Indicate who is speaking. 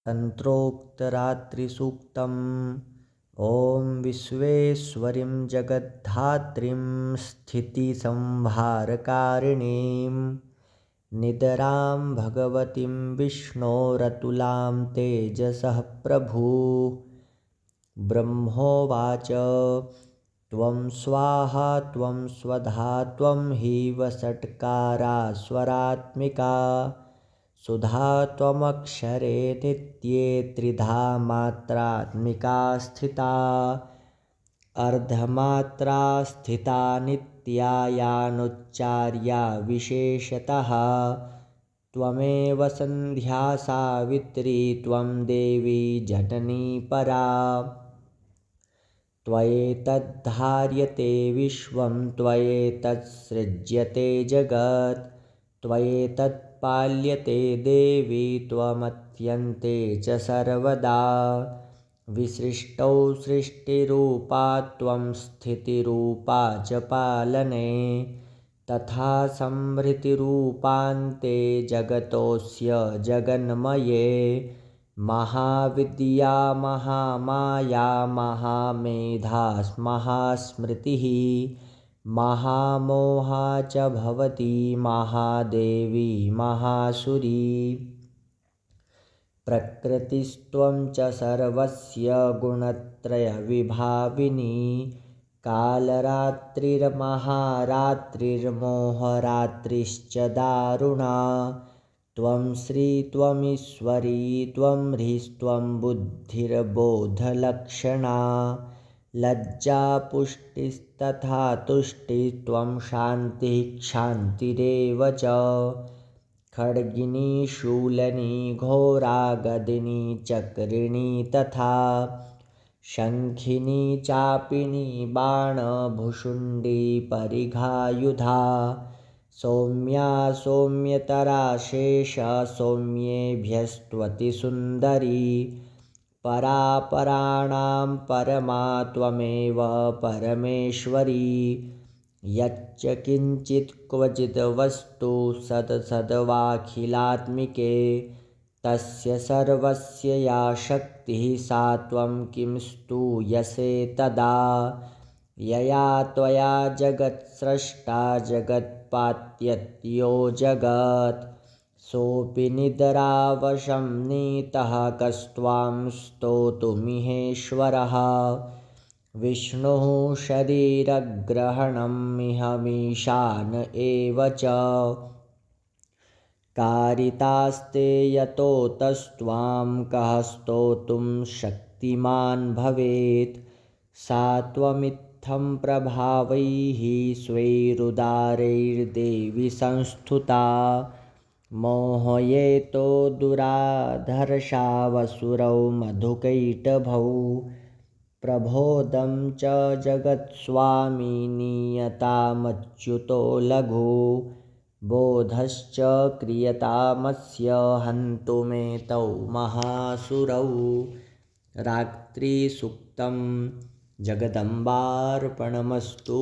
Speaker 1: तन्त्रोक्तरात्रिसूक्तम्। ॐ विश्वेश्वरीं जगद्धात्रीं स्थितिसंहारकारिणीं नितरां भगवतीं विष्णोरतुलां तेजसः प्रभु। ब्रह्मोवाच त्वं स्वाहा त्वं स्वधा त्वं हि वषट्कारा स्वरात्मिका सुधा त्वमक्षरे नित्ये त्रिधा मात्रात्मिका स्थिता अर्धमात्रा स्थिता नित्या यानुच्चार्या विशेषतः त्वमेव सन्ध्या सावित्री त्वं देवी जननी परा त्वयेतद्धार्यते विश्वं त्वयेतत्सृज्यते जगत् त्वयेतत्पाल्यते देवी त्वमत्यन्ते च सर्वदा विसृष्टौ सृष्टिरूपा त्वं स्थितिरूपा च पालने तथा संहृतिरूपान्ते जगतोऽस्य जगन्मये महाविद्या महामाया महामेधा महास्मृतिः महामोहा च भवती महादेवी महासुरी प्रकृतिस्त्वं च सर्वस्य गुणत्रयविभाविनी कालरात्रिर्महारात्रिर्मोहरात्रिश्च दारुणा त्वं श्री त्वमीश्वरी त्वं ह्रीस्त्वं बुद्धिर्बोधलक्षणा लज्जा पुष्टिस्तथा तुष्टिस्त्वं शान्तिः क्षान्तिरेव च खड्गिनी शूलिनी घोरा गदिनी चक्रिणी तथा शङ्खिनी चापिनी बाणभुशुण्डी परिघायुधा सौम्या सौम्यतरा शेषा सौम्येभ्यस्त्वतिसुन्दरी परापराणां परमा त्वमेव परमेश्वरी यच्च किञ्चित् क्वचिद् वस्तु सदसद्वाखिलात्मिके तस्य सर्वस्य या शक्तिः सा त्वं किं स्तूयसे तदा यया त्वया जगत्स्रष्टा जगत्पात्यत्यो जगत् सोऽपि निद्रावशं नीतः कस्त्वां स्तोतुमिहेश्वरः विष्णुः शरीरग्रहणमिहमीशान एव च कारितास्ते यतोऽतस्त्वां कः स्तोतुं शक्तिमान् भवेत् सा त्वमित्थं प्रभावैः स्वैरुदारैर्देवि संस्तुता मोहयेतो दुराधर्षावसुरौ मधुकैटभौ प्रबोधं च जगत्स्वामी नीयतामच्युतो लघु बोधश्च क्रियतामस्य हन्तुमेतौ महासुरौ रात्रिसूक्तं जगदम्बार्पणमस्तु।